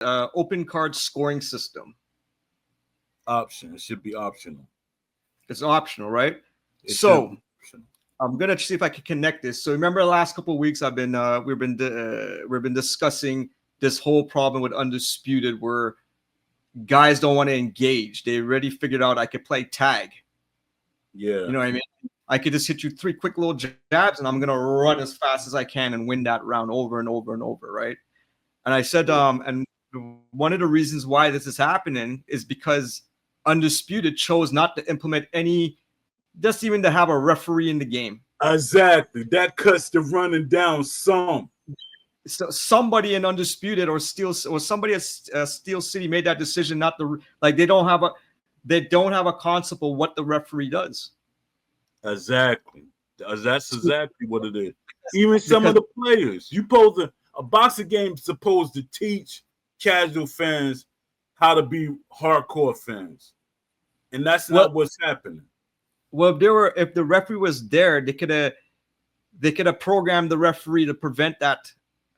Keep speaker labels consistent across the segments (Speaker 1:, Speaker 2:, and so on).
Speaker 1: open card scoring system.
Speaker 2: Option. It should be optional.
Speaker 1: It's optional, right? So I'm gonna see if I can connect this. So remember, the last couple of weeks we've been discussing this whole problem with Undisputed, where guys don't want to engage. They already figured out I could play tag.
Speaker 2: Yeah,
Speaker 1: you know what I mean. I could just hit you 3 quick little jabs, and I'm gonna run as fast as I can and win that round over and over and over, right? And I said, and one of the reasons why this is happening is because Undisputed chose not to implement any, just even to have a referee in the game.
Speaker 2: Exactly. That cuts the running down some.
Speaker 1: So somebody in Undisputed or somebody at Steel City made that decision not to, like, they don't have a concept of what the referee does.
Speaker 2: Exactly. That's exactly what it is. Even some of the players, a boxing game is supposed to teach casual fans how to be hardcore fans, and that's not what's happening.
Speaker 1: Well, if the referee was there, they could have programmed the referee to prevent that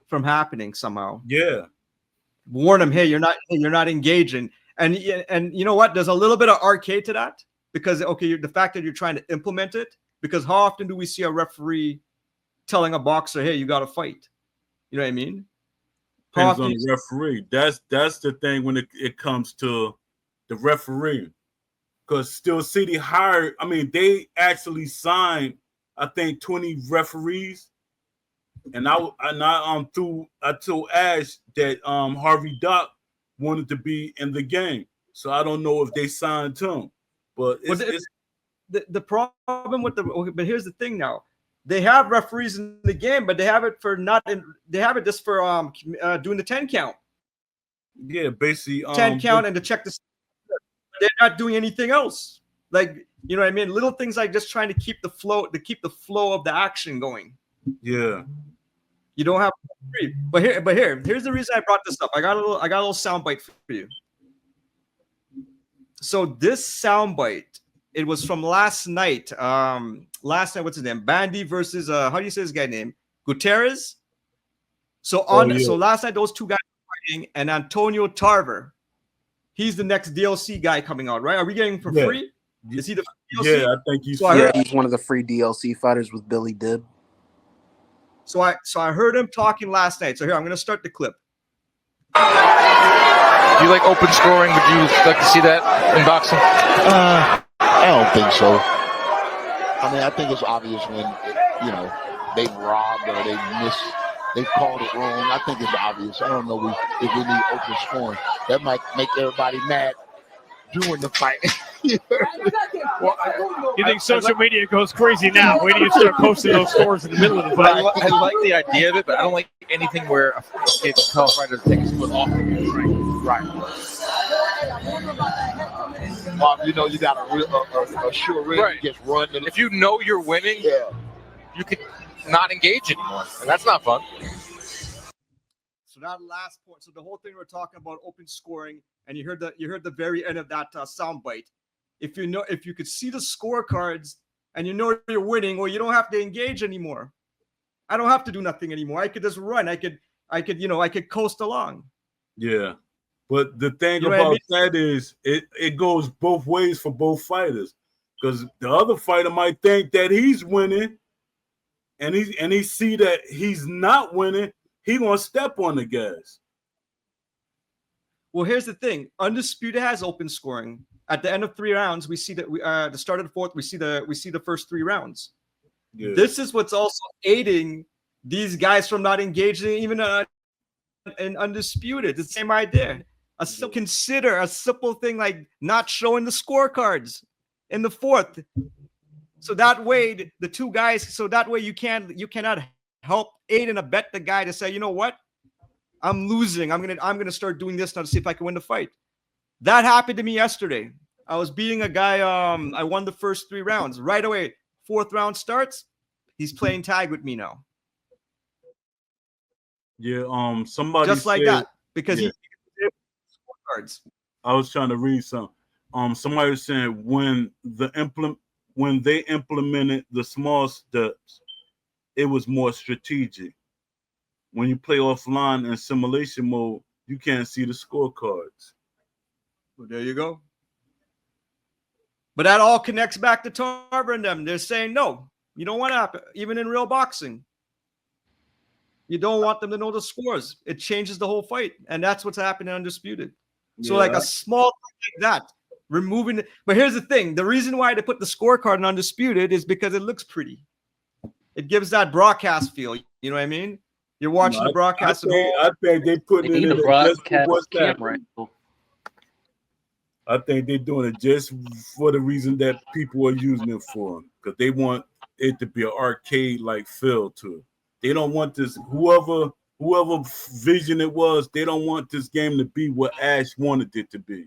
Speaker 1: from happening somehow.
Speaker 2: Yeah,
Speaker 1: warn them, hey, you're not engaging, and you know what? There's a little bit of arcade to that, because the fact that you're trying to implement it, because how often do we see a referee telling a boxer, hey, you got to fight? You know what I mean?
Speaker 2: Depends on the referee. That's the thing when it comes to the referee, because Steel City hired. I mean, they actually signed, I think, 20 referees, and I told Ash that Harvey Dock wanted to be in the game, so I don't know if they signed him, but
Speaker 1: the problem with but here's the thing now. They have referees in the game, but they have it just for doing the 10 count.
Speaker 2: Yeah, basically
Speaker 1: 10 count and to check the. They're not doing anything else. Like, you know what I mean? Little things like just trying to keep the flow of the action going.
Speaker 2: Yeah.
Speaker 1: You don't have here's the reason I brought this up. I got a little soundbite for you. So this soundbite, it was from last night. What's his name? Bandy versus how do you say his guy name? Gutierrez. So so last night those two guys were fighting, and Antonio Tarver, he's the next DLC guy coming out, right? Are we getting him for free? Is he the DLC?
Speaker 2: Yeah, I think he's
Speaker 3: he's one of the free DLC fighters with Billy Dib.
Speaker 1: So I heard him talking last night. So here, I'm gonna start the clip.
Speaker 4: Do you like open scoring? Would you like to see that in boxing?
Speaker 5: I don't think so. I mean, I think it's obvious when they robbed or they called it wrong. I think it's obvious. I don't know if we need open scoring. That might make everybody mad during the fight.
Speaker 6: You think social media goes crazy now? Wait till you start posting those scores in the middle of the fight.
Speaker 4: I like the idea of it, but I don't like anything where a tell fighter takes his foot off the gas.
Speaker 5: Right. You got a sure ring.
Speaker 4: Right.
Speaker 5: Just run.
Speaker 4: If you know you're winning, you can not engage anymore, and that's not fun.
Speaker 1: So that last point. So the whole thing we're talking about open scoring, and you heard the very end of that soundbite. If you could see the scorecards and you know you're winning, well, you don't have to engage anymore. I don't have to do nothing anymore. I could just run. I could coast along.
Speaker 2: Yeah. But the thing that is it goes both ways for both fighters, because the other fighter might think that he's winning and he see that he's not winning, he gonna step on the gas.
Speaker 1: Well, here's the thing. Undisputed has open scoring. At the end of 3 rounds, we see that the start of the fourth, we see the first 3 rounds. Yeah. This is what's also aiding these guys from not engaging even in Undisputed. The same idea. Consider a simple thing like not showing the scorecards in the fourth. So that way the two guys, you cannot help aid and abet the guy to say, you know what? I'm losing. I'm gonna start doing this now to see if I can win the fight. That happened to me yesterday. I was beating a guy. I won the first 3 rounds. Right away, 4th round starts. He's playing tag with me now.
Speaker 2: Yeah. Somebody
Speaker 1: just like that, because he scorecards.
Speaker 2: I was trying to read something. Somebody was saying when they implemented the small steps, it was more strategic. When you play offline in simulation mode, you can't see the scorecards.
Speaker 1: Well, there you go. But that all connects back to Tarver and them. They're saying, no, you don't want to happen. Even in real boxing, you don't want them to know the scores. It changes the whole fight. And that's what's happening in Undisputed. So like a small thing like that, removing it. But here's the thing. The reason why they put the scorecard in Undisputed is because it looks pretty. It gives that broadcast feel. You know what I mean? You're watching the broadcast.
Speaker 2: I think they put it in
Speaker 7: the broadcast camera.
Speaker 2: I think they're doing it just for the reason that people are using it for, because they want it to be an arcade-like feel to it. They don't want this, whoever vision it was, they don't want this game to be what Ash wanted it to be.